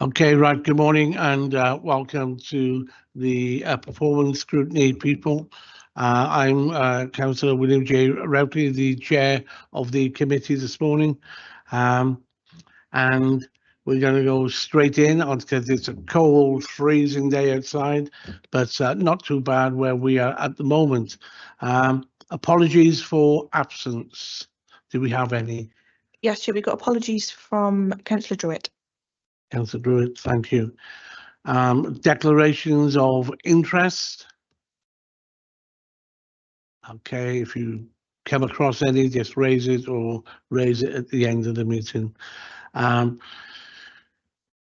Okay, right. Good morning and welcome to the performance scrutiny people. I'm Councillor William J. Routley, the chair of the committee this morning. And we're going to go straight in because it's a cold, freezing day outside, but not too bad where we are at the moment. Apologies for absence. Do we have any? Yes, we've got apologies from Councillor Druitt. Councillor Druitt, thank you. Declarations of interest. Okay, if you come across any, just raise it or raise it at the end of the meeting.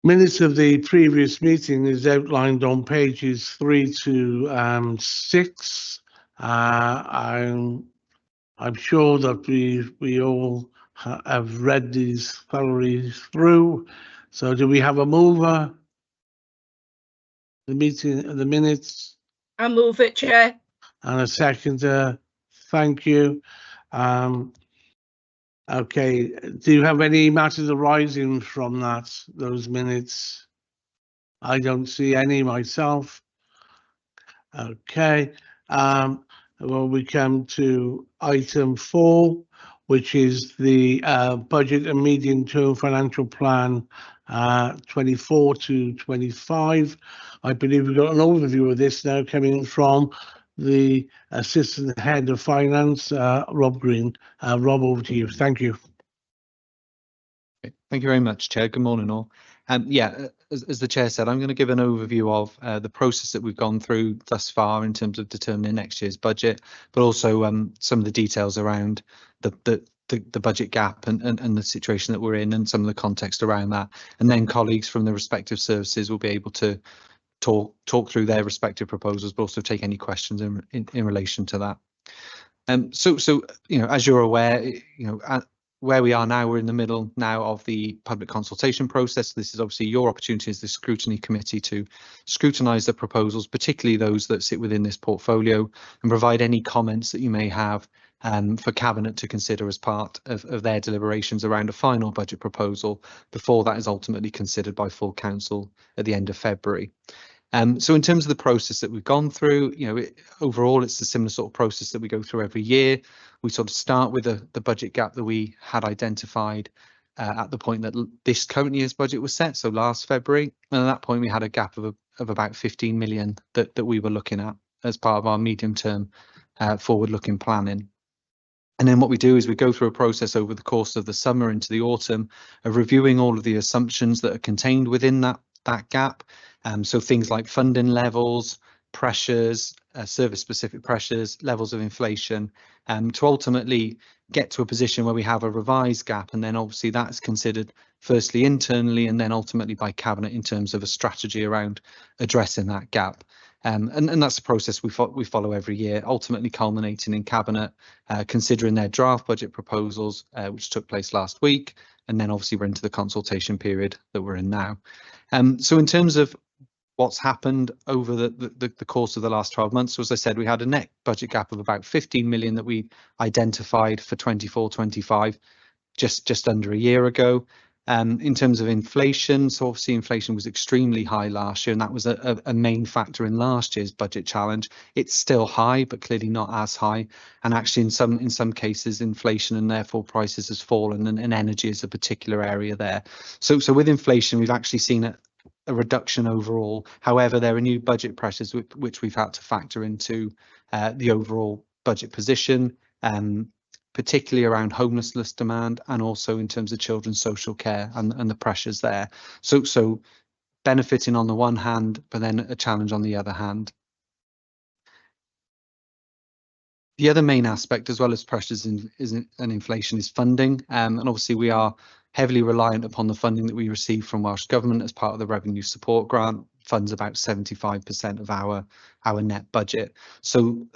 Minutes of the previous meeting is outlined on pages 3 to 6. I'm sure that we all have read these thoroughly through. So do we have a mover? The minutes. I move it, Chair. And a seconder. Thank you. Okay. Do you have any matters arising from those minutes? I don't see any myself. Okay. Well, we come to item 4, which is the budget and medium-term financial plan 24 to 25. I believe we've got an overview of this now coming from the Assistant Head of Finance, Rob Green. Rob, over to you. Thank you. Thank you very much, Chair. Good morning, all. As the Chair said, I'm going to give an overview of the process that we've gone through thus far in terms of determining next year's budget, but also some of the details around the budget gap and the situation that we're in and some of the context around that. And then colleagues from the respective services will be able to talk through their respective proposals, but also take any questions in relation to that. So as you're aware, where we are now, we're in the middle now of the public consultation process. This is obviously your opportunity as the Scrutiny Committee to scrutinise the proposals, particularly those that sit within this portfolio, and provide any comments that you may have for Cabinet to consider as part of their deliberations around a final budget proposal before that is ultimately considered by full council at the end of February. So in terms of the process that we've gone through, overall, it's a similar sort of process that we go through every year. We sort of start with the budget gap that we had identified at the point that this current year's budget was set, so last February. And at that point, we had a gap of about 15 million that we were looking at as part of our medium-term forward-looking planning. And then what we do is we go through a process over the course of the summer into the autumn of reviewing all of the assumptions that are contained within that gap. So things like funding levels, pressures, service-specific pressures, levels of inflation, to ultimately get to a position where we have a revised gap, and then obviously that's considered firstly internally and then ultimately by Cabinet in terms of a strategy around addressing that gap. And that's the process we follow every year, ultimately culminating in Cabinet considering their draft budget proposals, which took place last week, and then obviously we're into the consultation period that we're in now. So in terms of what's happened over the course of the last 12 months, so as I said, we had a net budget gap of about 15 million that we identified for 24-25 just under a year ago. In terms of inflation, so obviously inflation was extremely high last year, and that was a main factor in last year's budget challenge. It's still high, but clearly not as high. And actually in some cases, inflation and therefore prices has fallen, and energy is a particular area there. So with inflation, we've actually seen a reduction overall. However, there are new budget pressures which we've had to factor into the overall budget position, particularly around homelessness demand and also in terms of children's social care and the pressures there. So benefiting on the one hand, but then a challenge on the other hand. The other main aspect, as well as pressures and inflation, is funding. And obviously we are heavily reliant upon the funding that we receive from Welsh Government as part of the Revenue Support Grant. Funds about 75% of our net budget. So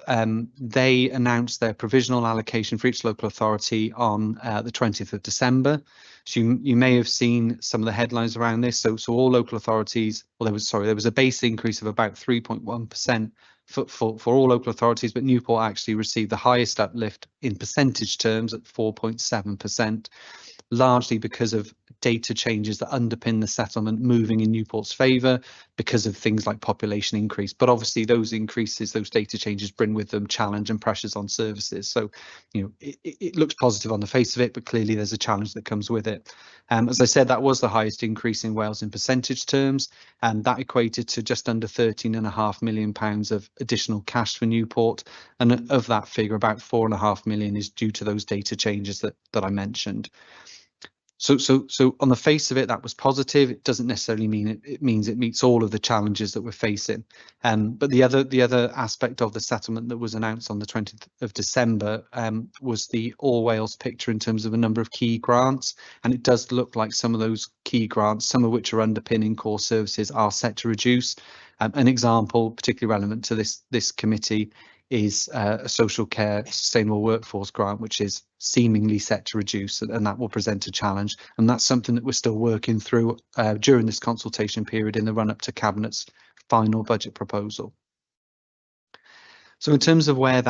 they announced their provisional allocation for each local authority on the 20th of December. So you may have seen some of the headlines around this. So all local authorities, well, there was a base increase of about 3.1% for all local authorities, but Newport actually received the highest uplift in percentage terms at 4.7%, largely because of data changes that underpin the settlement moving in Newport's favour because of things like population increase. But obviously those increases, those data changes bring with them challenge and pressures on services. So, you know, it looks positive on the face of it, but clearly there's a challenge that comes with it. As I said, that was the highest increase in Wales in percentage terms, and that equated to just under £13.5 million of additional cash for Newport. And of that figure, about £4.5 million is due to those data changes that I mentioned. So on the face of it, that was positive. It doesn't necessarily mean it means it meets all of the challenges that we're facing. But the other aspect of the settlement that was announced on the 20th of December was the All Wales picture in terms of a number of key grants. And it does look like some of those key grants, some of which are underpinning core services, are set to reduce. An example particularly relevant to this committee is a social care sustainable workforce grant, which is seemingly set to reduce, and that will present a challenge. And that's something that we're still working through during this consultation period in the run up to Cabinet's final budget proposal. So in terms of where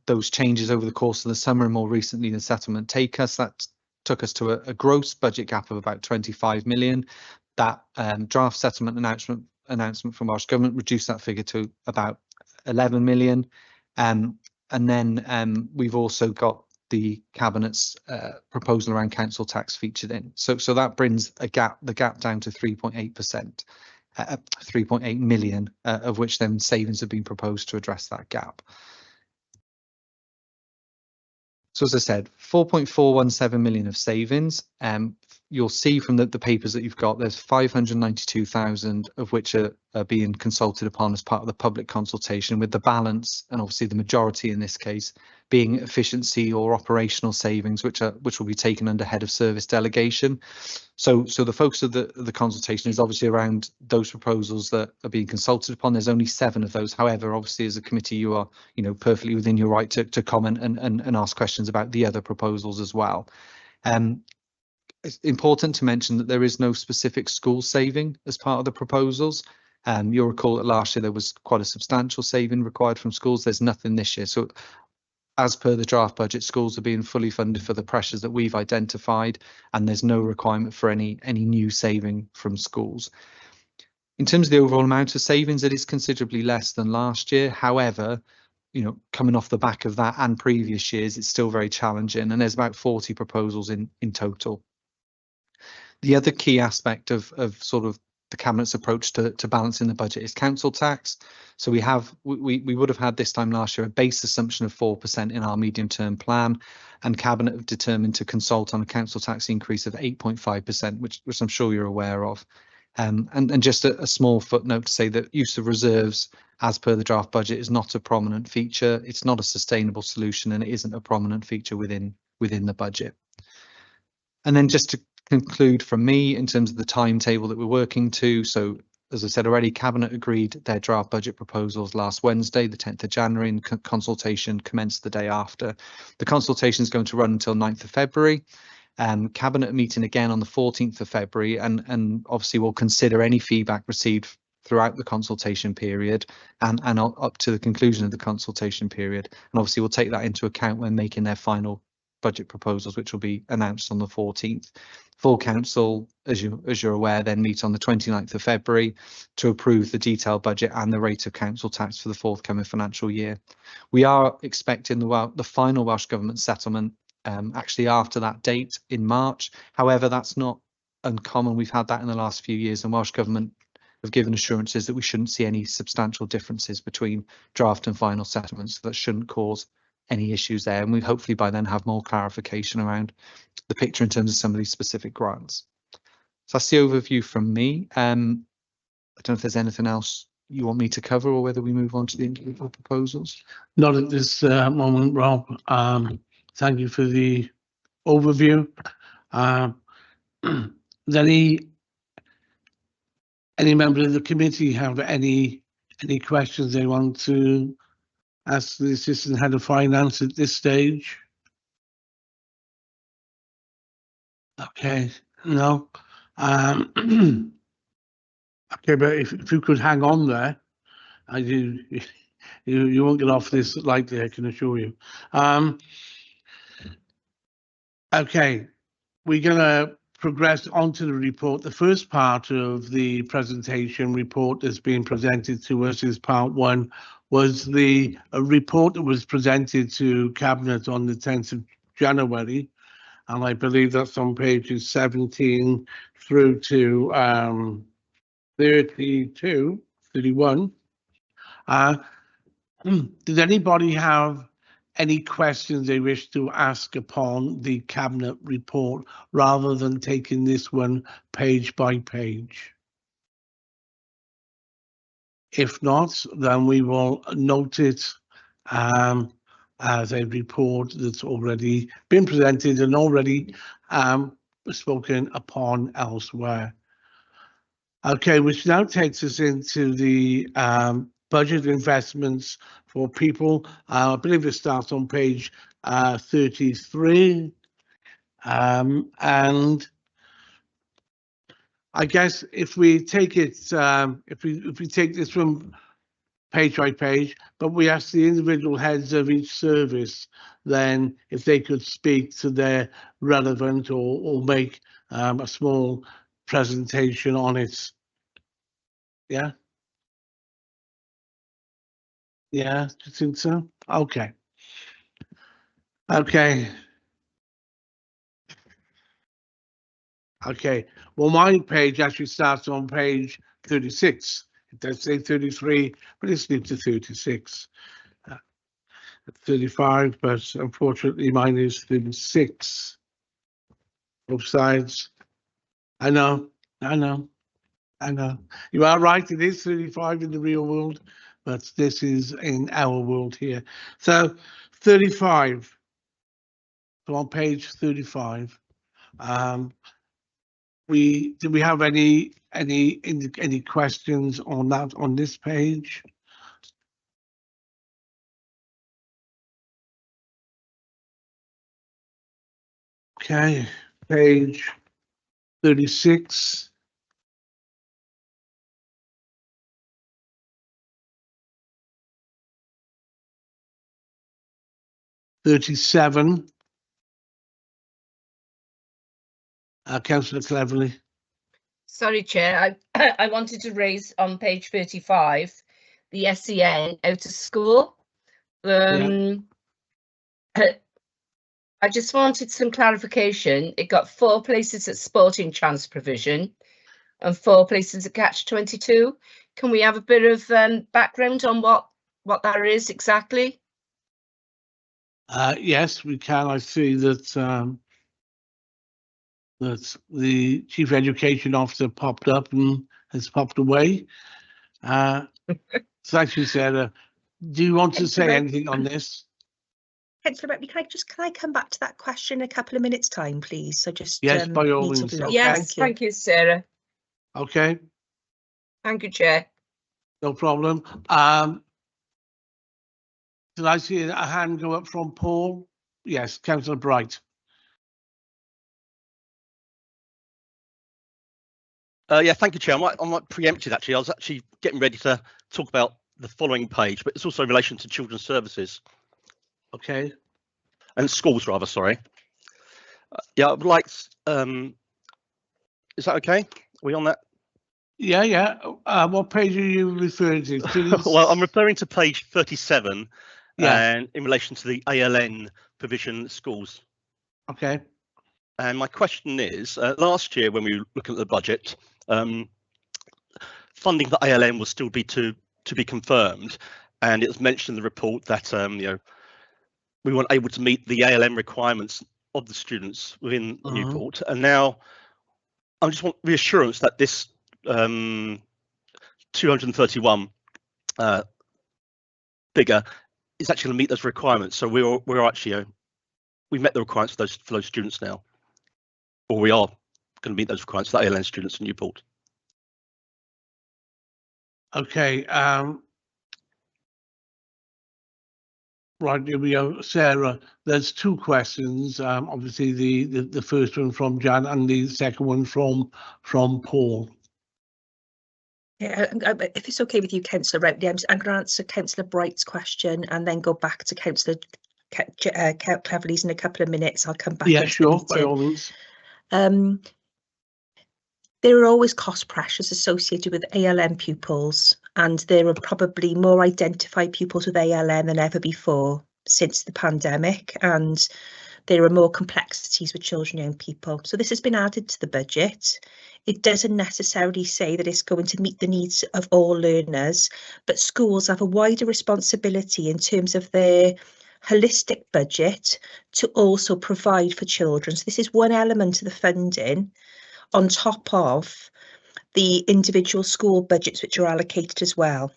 those changes over the course of the summer and more recently the settlement take us, that took us to a gross budget gap of about 25 million. That draft settlement announcement from Welsh Government reduced that figure to about 11 million. And then we've also got the Cabinet's proposal around council tax featured in. So that brings the gap down to 3.8%, 3.8 million, of which then savings have been proposed to address that gap. So as I said, 4.417 million of savings. You'll see from the papers that you've got, there's 592,000 of which are being consulted upon as part of the public consultation, with the balance, and obviously the majority in this case, being efficiency or operational savings, which will be taken under head of service delegation. So the focus of the consultation is obviously around those proposals that are being consulted upon. There's only 7 of those. However, obviously as a committee, you are, you know, perfectly within your right to comment and ask questions about the other proposals as well. It's important to mention that there is no specific school saving as part of the proposals. You'll recall that last year there was quite a substantial saving required from schools. There's nothing this year. So as per the draft budget, schools are being fully funded for the pressures that we've identified, and there's no requirement for any new saving from schools. In terms of the overall amount of savings, it is considerably less than last year. However, you know, coming off the back of that and previous years, it's still very challenging, and there's about 40 proposals in total. The other key aspect of sort of the Cabinet's approach to balancing the budget is council tax. So we would have had this time last year a base assumption of 4% in our medium-term plan, and Cabinet have determined to consult on a council tax increase of 8.5%, which I'm sure you're aware of. And just a small footnote to say that use of reserves, as per the draft budget, is not a prominent feature. It's not a sustainable solution, and it isn't a prominent feature within the budget. And then just to conclude from me in terms of the timetable that we're working to. So as I said already, Cabinet agreed their draft budget proposals last Wednesday, the 10th of January, and consultation commenced the day after. The consultation is going to run until 9th of February. Cabinet meeting again on the 14th of February, and obviously we'll consider any feedback received throughout the consultation period and up to the conclusion of the consultation period. And obviously we'll take that into account when making their final budget proposals, which will be announced on the 14th. Full council, as you're aware, then meet on the 29th of February to approve the detailed budget and the rate of council tax for the forthcoming financial year. We are expecting the final Welsh Government settlement actually after that date in March. However, that's not uncommon. We've had that in the last few years, and Welsh Government have given assurances that we shouldn't see any substantial differences between draft and final settlements, so that shouldn't cause any issues there, and we hopefully by then have more clarification around the picture in terms of some of these specific grants. So that's the overview from me. I don't know if there's anything else you want me to cover, or whether we move on to the individual proposals. Not at this moment, Rob. Thank you for the overview. Does any member of the committee have any questions they want to ask the Assistant Head of Finance at this stage? Okay, no. Okay, but if you could hang on there, you won't get off this lightly, I can assure you. Okay, we're gonna progress onto the report. The first part of the presentation report that's been presented to us is part one, was the report that was presented to Cabinet on the 10th of January. And I believe that's on pages 17 through to 32, 31. Does anybody have any questions they wish to ask upon the Cabinet report rather than taking this one page by page? If not, then we will note it as a report that's already been presented and already spoken upon elsewhere. Okay, which now takes us into the budget investments for people. I believe it starts on page 33. And I guess if we take it, if we take this from page by page, but we ask the individual heads of each service, then if they could speak to their relevant or make a small presentation on it. Yeah. Yeah, do you think so? Okay. Okay. Okay. Well, my page actually starts on page 36. It does say 33, but it's moved to 36. 35, but unfortunately mine is 36. Both sides. I know. You are right, it is 35 in the real world, but this is in our world here. So 35. So on page 35. Do we have any questions on that on this page? Okay, page 36. 37. Councillor Cleverly. Sorry, Chair. I wanted to raise on page 35 the SEN out of school. I just wanted some clarification. It got 4 places at sporting chance provision and 4 places at catch 22. Can we have a bit of background on what that is exactly? Yes, we can. I see that that the Chief Education Officer popped up and has popped away. Thank you, Sarah. Do you want to say anything on this? Councillor Bentley, can I come back to that question in a couple of minutes' time, please? So just Yes, by all need to means. look. Okay. Yes, thank you, Sarah. Okay, Thank you, Chair. no problem. Did I see a hand go up from Paul? Yes, Councillor Bright. Yeah, thank you, Chair. I might preempt it, actually. I was actually getting ready to talk about the following page, but it's also in relation to children's services. Okay. And schools, rather, sorry. Yeah, I would like, is that okay? Are we on that? Yeah. What page are you referring to? Well, I'm referring to page 37, Yeah. and in relation to the ALN provision schools. Okay. And my question is, last year when we were looking at the budget, funding for ALN will still be to be confirmed, and it was mentioned in the report that we weren't able to meet the ALN requirements of the students within Newport, and now I just want reassurance that this 231 figure is actually going to meet those requirements. So we're actually we've met the requirements for those students now, or we are going to meet those requirements for ALN students in Newport. Okay. Right, here we go, Sarah. There's 2 questions. Obviously, the first one from Jan and the second one from Paul. Yeah, if it's okay with you, Councillor Bentley, I'm going to answer Councillor Bright's question and then go back to Councillor Cleverly's in a couple of minutes. I'll come back. Yeah, sure, by all means. There are always cost pressures associated with ALM pupils, and there are probably more identified pupils with ALM than ever before since the pandemic, and there are more complexities with children and young people. So this has been added to the budget. It doesn't necessarily say that it's going to meet the needs of all learners, but schools have a wider responsibility in terms of their holistic budget to also provide for children. So this is one element of the funding on top of the individual school budgets which are allocated as well.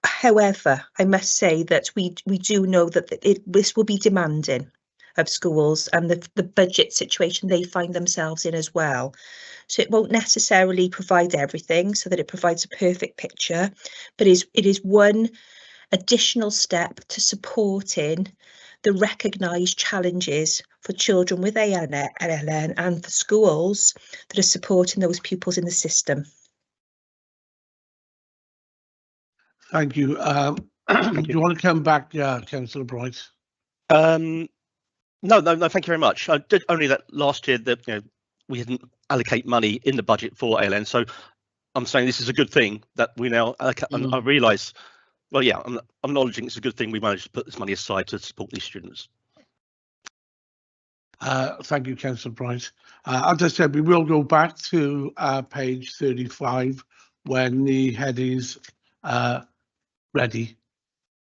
However, I must say that we do know that this will be demanding of schools and the budget situation they find themselves in as well. So it won't necessarily provide everything so that it provides a perfect picture, but it is one additional step to supporting the recognised challenges for children with ALN and for schools that are supporting those pupils in the system. Thank you. Do you want to come back, Councillor Bright? No, thank you very much. I did only that last year that we didn't allocate money in the budget for ALN, so I'm saying this is a good thing that we now allocate. And I realise, well, yeah, I'm acknowledging it's a good thing we managed to put this money aside to support these students. Thank you, Councillor Bright. As I said, we will go back to page 35 when the head is ready.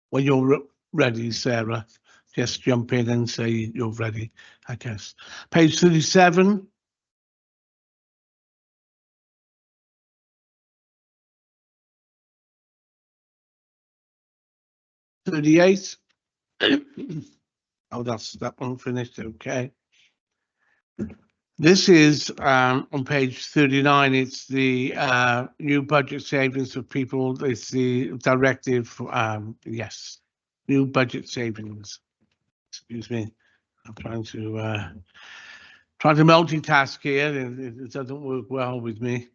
When you're ready, Sarah, just jump in and say you're ready, I guess. Page 37. $38. Oh, that's that one finished. Okay. This is on page 39. It's the new budget savings for people. It's the directive. Yes, new budget savings. Excuse me. I'm trying to multitask here. It doesn't work well with me.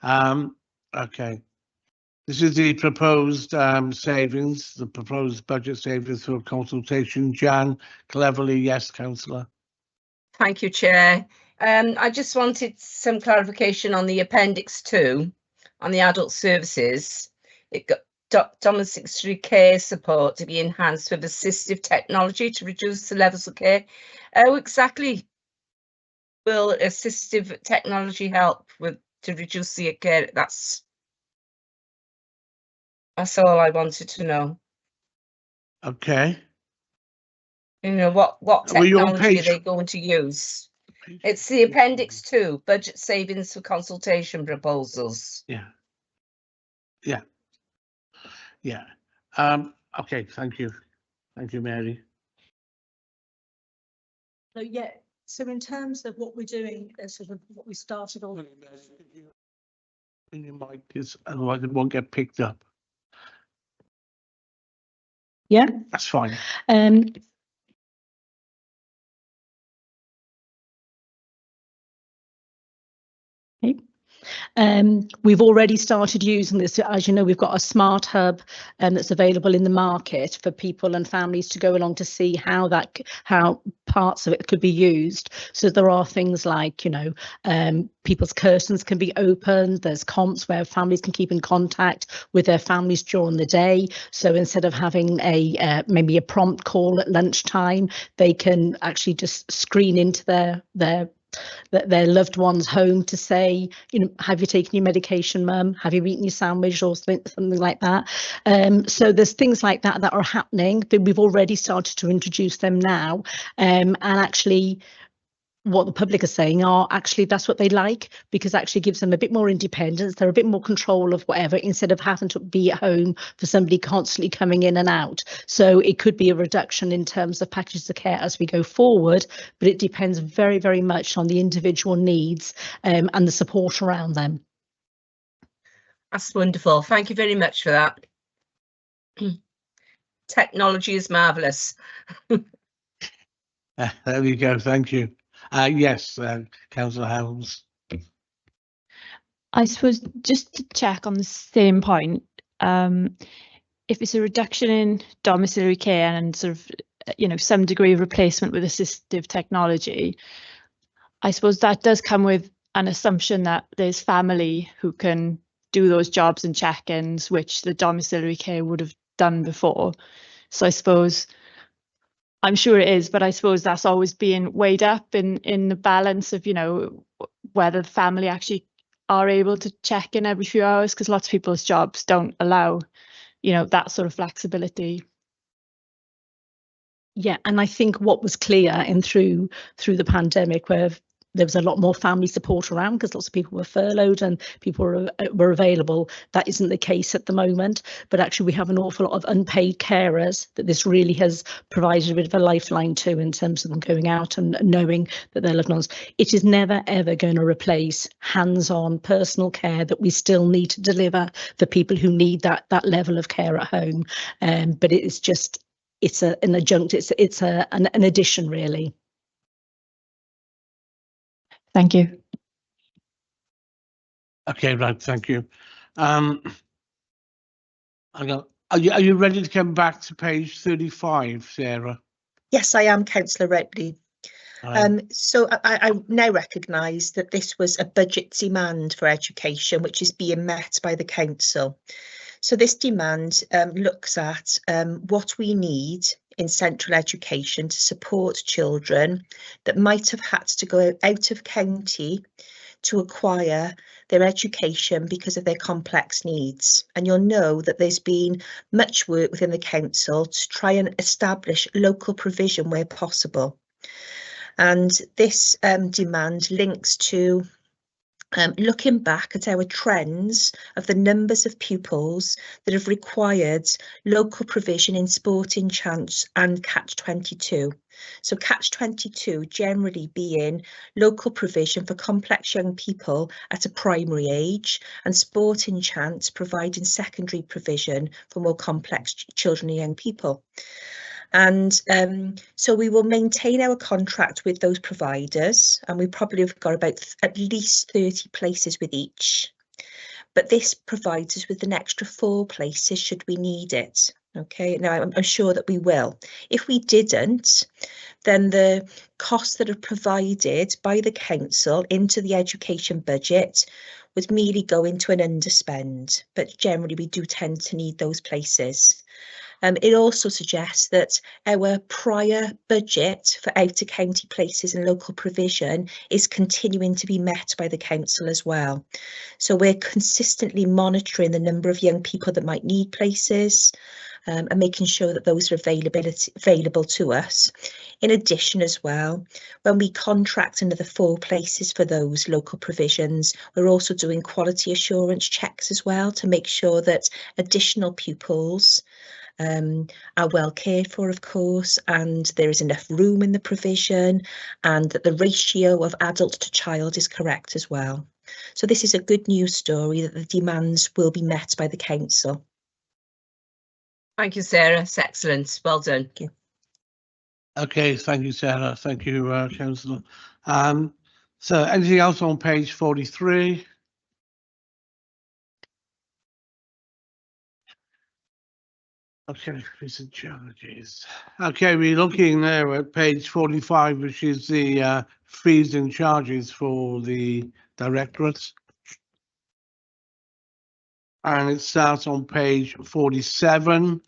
Okay. This is the proposed savings, the proposed budget savings for consultation. Jan Cleverly, yes, Councillor. Thank you, Chair. I just wanted some clarification on the Appendix 2 on the adult services. It got domiciliary care support to be enhanced with assistive technology to reduce the levels of care. How exactly will assistive technology help to reduce the care? That's all I wanted to know. Okay. What technology are they going to use? It's the Appendix 2, budget savings for consultation proposals. Yeah. Okay, thank you. Thank you, Mary. So yeah, so in terms of what we're doing, sort of what we started on. In your mic, because otherwise it won't get picked up. Yeah, that's fine. Okay. We've already started using this. As you know, we've got a smart hub that's available in the market for people and families to go along to see how parts of it could be used. So there are things like, people's curtains can be opened. There's comps where families can keep in contact with their families during the day. So instead of having maybe a prompt call at lunchtime, they can actually just screen into their loved one's home to say, have you taken your medication, mum? Have you eaten your sandwich or something like that? So there's things like that are happening. We've already started to introduce them now, and actually what the public are saying are actually that's what they like, because it actually gives them a bit more independence. They're a bit more control of whatever, instead of having to be at home for somebody constantly coming in and out. So it could be a reduction in terms of packages of care as we go forward, but it depends very, very much on the individual needs and the support around them. That's wonderful. Thank you very much for that. Technology is marvellous. There we go. Thank you. Yes, Councillor Helms. I suppose just to check on the same point, if it's a reduction in domiciliary care and sort of, some degree of replacement with assistive technology, I suppose that does come with an assumption that there's family who can do those jobs and check-ins, which the domiciliary care would have done before. So I suppose, I'm sure it is, but I suppose that's always being weighed up in the balance of, you know, whether the family actually are able to check in every few hours, because lots of people's jobs don't allow, you know, that sort of flexibility. Yeah, and I think what was clear in through the pandemic, where there was a lot more family support around because lots of people were furloughed and people were available. That isn't the case at the moment, but actually we have an awful lot of unpaid carers that this really has provided a bit of a lifeline to, in terms of them going out and knowing that their loved ones. It is never ever going to replace hands-on personal care that we still need to deliver for people who need that level of care at home. But it is just, it's an adjunct, it's an addition really. Thank you. Okay, right, thank you. Are you ready to come back to page 35, Sarah? Yes, I am, Councillor Ripley. So I now recognise that this was a budget demand for education, which is being met by the council. So this demand looks at what we need in central education to support children that might have had to go out of county to acquire their education because of their complex needs. And you'll know that there's been much work within the council to try and establish local provision where possible. And this demand links to looking back at our trends of the numbers of pupils that have required local provision in sporting chance and Catch 22. So Catch 22 generally being local provision for complex young people at a primary age, and sporting chance providing secondary provision for more complex children and young people. And so we will maintain our contract with those providers, and we probably have got about at least 30 places with each. But this provides us with an extra 4 places should we need it. Okay, now I'm sure that we will. If we didn't, then the costs that are provided by the council into the education budget would merely go into an underspend. But generally we do tend to need those places. It also suggests that our prior budget for out-of-county places and local provision is continuing to be met by the council as well. So we're consistently monitoring the number of young people that might need places and making sure that those are available to us. In addition as well, when we contract another 4 places for those local provisions, we're also doing quality assurance checks as well to make sure that additional pupils are well cared for, of course, and there is enough room in the provision, and that the ratio of adult to child is correct as well. So this is a good news story that the demands will be met by the council. Thank you, Sarah. It's excellent. Well done. Thank you. Okay, thank you, Sarah. Thank you, Councillor. So anything else on page 43? Okay, fees and charges. Okay, we're looking there at page 45, which is the fees and charges for the directorates. And it starts on page 47.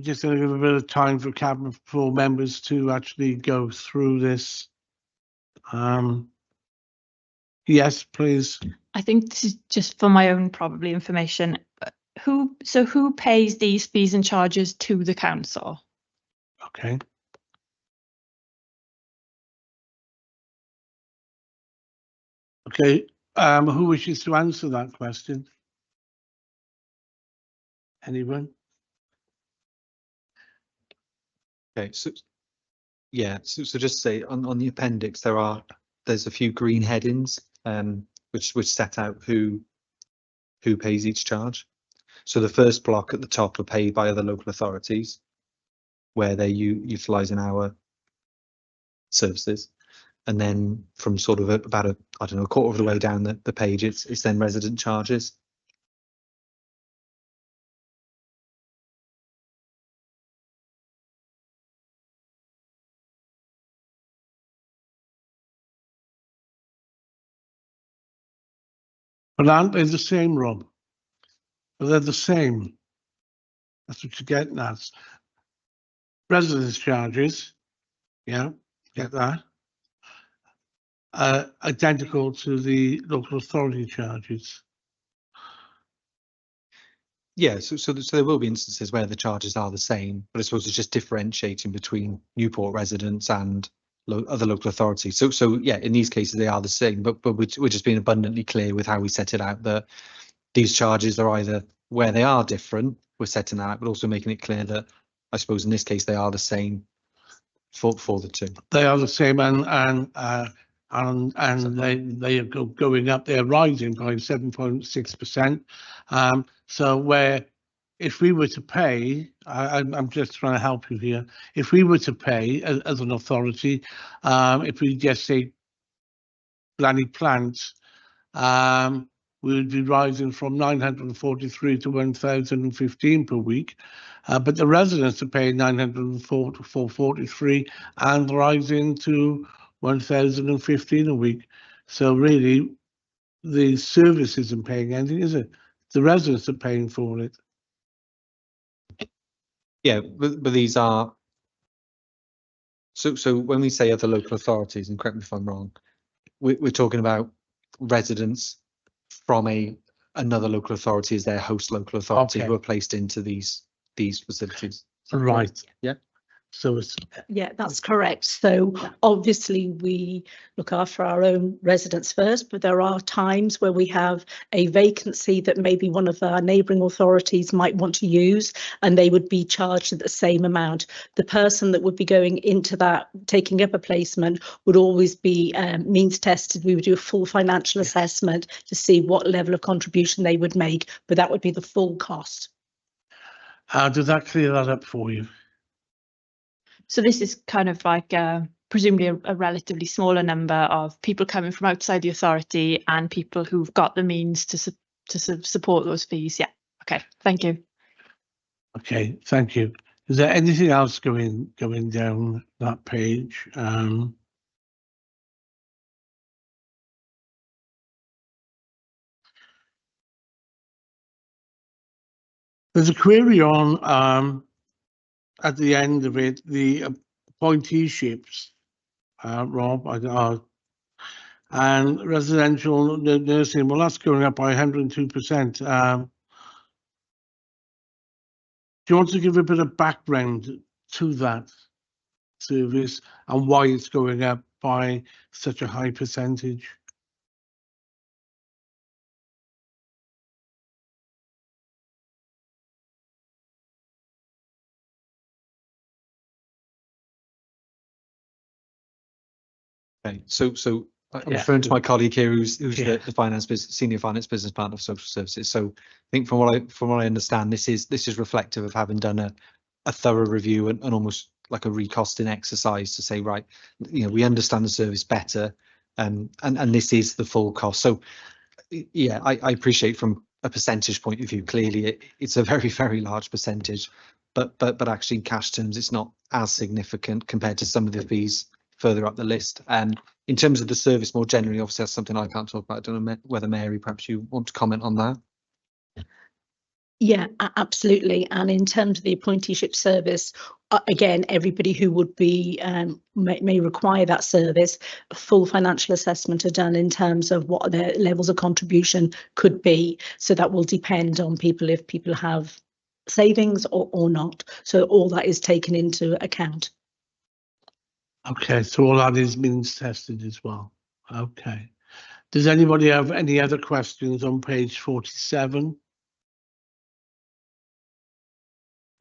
Just going to give a bit of time for cabinet for members to actually go through this. Yes, please. I think this is just for my own probably information. Who pays these fees and charges to the council? Okay. Okay, who wishes to answer that question? Anyone? Okay, so yeah, so just to say on the appendix there's a few green headings which set out who pays each charge. So the first block at the top are paid by other local authorities where they're utilising our services, and then from sort of about a quarter of the way down the page it's then resident charges. But aren't they the same, Rob? But they're the same. That's what you're getting at. Residence charges, yeah, get that. Identical to the local authority charges. Yeah, so there will be instances where the charges are the same, but I suppose it's just differentiating between Newport residents and other local authorities. So yeah, in these cases they are the same, but we're just being abundantly clear with how we set it out that these charges are either where they are different, we're setting that out, but also making it clear that I suppose in this case they are the same for the two. They are the same, and they are going up. They're rising by 7.6%. So where if we were to pay, I'm just trying to help you here. If we were to pay as an authority, if we just say Blanny Plant, we would be rising from 943 to 1,015 per week, but the residents are paying 943 and rising to 1,015 a week. So really, the service isn't paying anything, is it? The residents are paying for it. Yeah, but these are so when we say other local authorities, and correct me if I'm wrong, we're talking about residents from another local authority as their host local authority who are placed into these facilities. Right. Yeah. So it's Yeah, that's correct. So obviously we look after our own residents first, but there are times where we have a vacancy that maybe one of our neighbouring authorities might want to use, and they would be charged at the same amount. The person that would be going into that, taking up a placement, would always be means tested. We would do a full financial assessment to see what level of contribution they would make, but that would be the full cost. does that clear that up for you? So this is kind of like presumably a relatively smaller number of people coming from outside the authority and people who've got the means to support those fees. Yeah. Okay. Thank you. Okay. Thank you. Is there anything else going down that page? There's a query on at the end of it, the appointeeships, Rob, and residential nursing. Well, that's going up by 102%. Do you want to give a bit of background to that service and why it's going up by such a high percentage? Okay, so I'm Yeah. referring to my colleague here, who's Yeah. the senior finance business partner of social services. So I think from what I understand, this is reflective of having done a thorough review and almost like a recosting exercise to say, right, we understand the service better, and this is the full cost. So yeah, I appreciate from a percentage point of view, clearly it's a very, very large percentage, but actually in cash terms, it's not as significant compared to some of the fees further up the list. And in terms of the service more generally, obviously that's something I can't talk about. I don't know whether Mary, perhaps you want to comment on that. Yeah, absolutely. And in terms of the apprenticeship service, again, everybody who would be may require that service, a full financial assessment are done in terms of what their levels of contribution could be. So that will depend on people, if people have savings or not. So all that is taken into account. Okay, so all that is means tested as well. Okay. Does anybody have any other questions on page 47?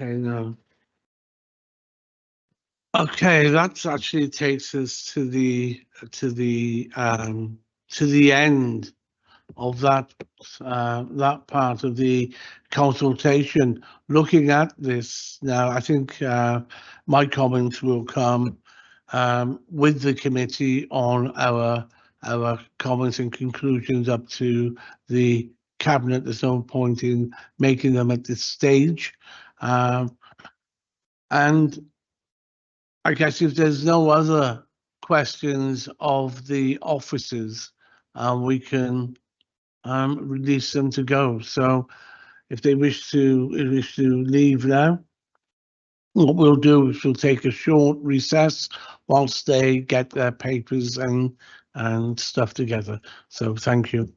Okay, no. Okay, that actually takes us to the end of that part of the consultation. Looking at this now, I think my comments will come with the committee on our comments and conclusions up to the cabinet. There's no point in making them at this stage, and I guess if there's no other questions of the officers, we can release them to go. So if they wish to leave now, what we'll do is we'll take a short recess whilst they get their papers and stuff together. So thank you.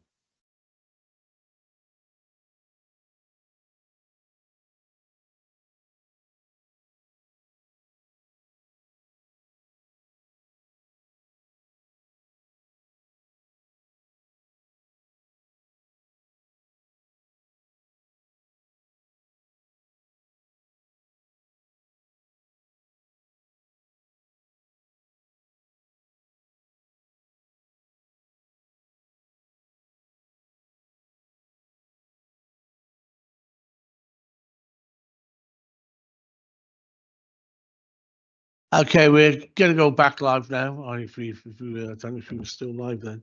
Okay, we're going to go back live now. Or if we I don't know if we were still live then.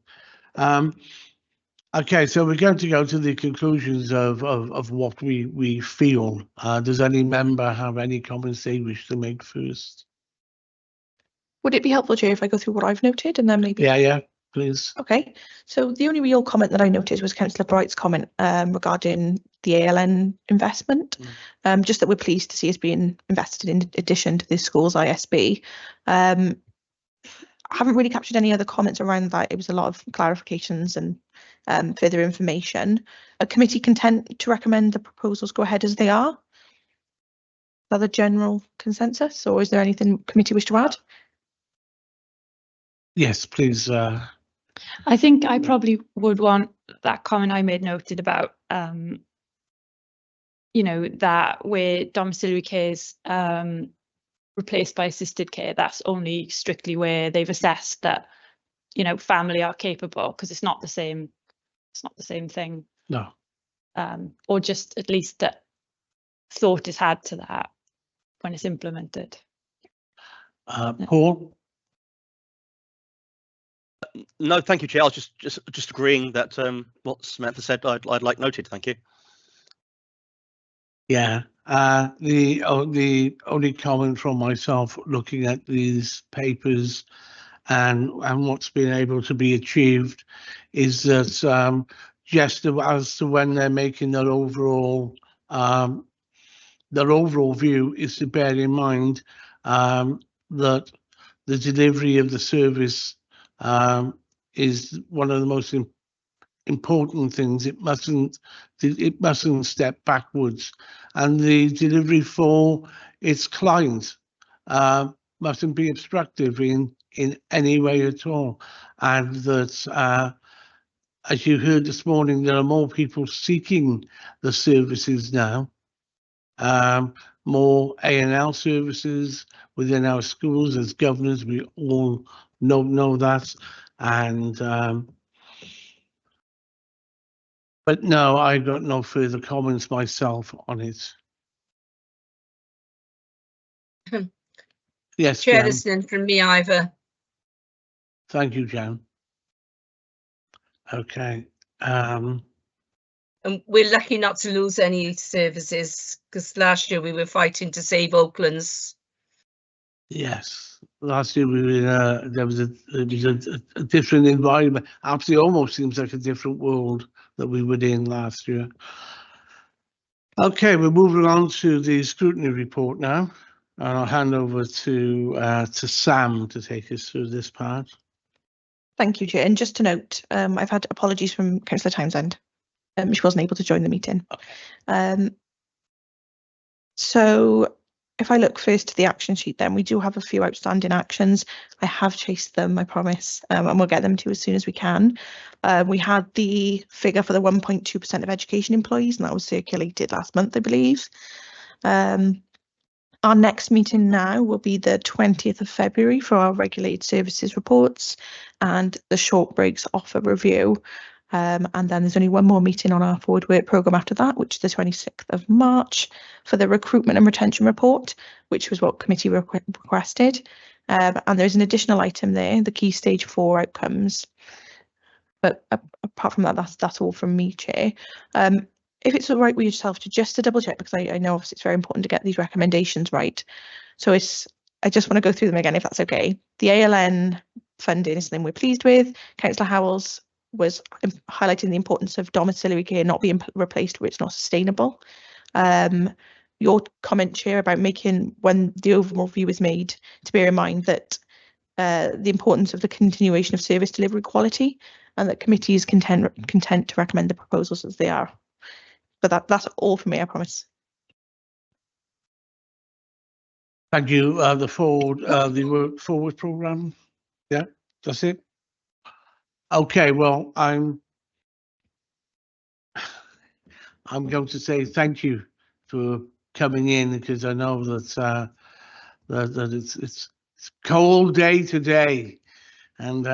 Okay, so we're going to go to the conclusions of what we feel. Does any member have any comments they wish to make first? Would it be helpful, Chair, if I go through what I've noted and then maybe? Yeah, please. Okay, so the only real comment that I noted was Councillor Bright's comment regarding the ALN investment, just that we're pleased to see us being invested in addition to this school's ISB. I haven't really captured any other comments around that. It was a lot of clarifications and further information. A committee content to recommend the proposals go ahead as they are? Is that the general consensus, or is there anything committee wish to add? Yes, please. I think I probably would want that comment I made noted about, you know, that where domiciliary care is replaced by assisted care, that's only strictly where they've assessed that, you know, family are capable, because it's not the same thing. No. Or just at least that thought is had to that when it's implemented. Paul? No, thank you, Chair. I was just agreeing that what Samantha said I'd like noted. Thank you. Yeah. The only comment from myself looking at these papers and what's been able to be achieved is that just as to when they're making their overall view is to bear in mind that the delivery of the service is one of the most important things. It mustn't step backwards, and the delivery for its clients mustn't be obstructive in any way at all. And that as you heard this morning, there are more people seeking the services now, more A&L services within our schools. As governors, we all know that. And but no, I got no further comments myself on it. Yes, Chair, Jan. listening from me either. Thank you, Jan. Okay. And we're lucky not to lose any services, because last year we were fighting to save Oakland's. Yes, last year we were in there was a different environment. Absolutely, almost seems like a different world that we were in last year. Okay, we're moving on to the scrutiny report now, and I'll hand over to Sam to take us through this part. Thank you, Chair. And just to note, I've had apologies from Councillor Townsend. She wasn't able to join the meeting. Okay. So if I look first to the action sheet, then we do have a few outstanding actions. I have chased them, I promise, and we'll get them to you as soon as we can. We had the figure for the 1.2% of education employees, and that was circulated last month, I believe. Our next meeting now will be the 20th of February for our regulated services reports and the short breaks offer review. And then there's only one more meeting on our forward work programme after that, which is the 26th of March for the recruitment and retention report, which was what committee requested. And there's an additional item there, the key stage 4 outcomes. But apart from that, that's all from me, Chair. If it's all right with yourself, just to double check, because I know obviously it's very important to get these recommendations right. So I just want to go through them again, if that's okay. The ALN funding is something we're pleased with. Councillor Howell's was highlighting the importance of domiciliary care not being replaced where it's not sustainable. Your comment, Chair, about making, when the overall review is made, to bear in mind that the importance of the continuation of service delivery quality, and that committee is content to recommend the proposals as they are. But that's all from me, I promise. Thank you. The work forward programme. Yeah, that's it. Okay, well, I'm going to say thank you for coming in, because I know that that it's cold day today, and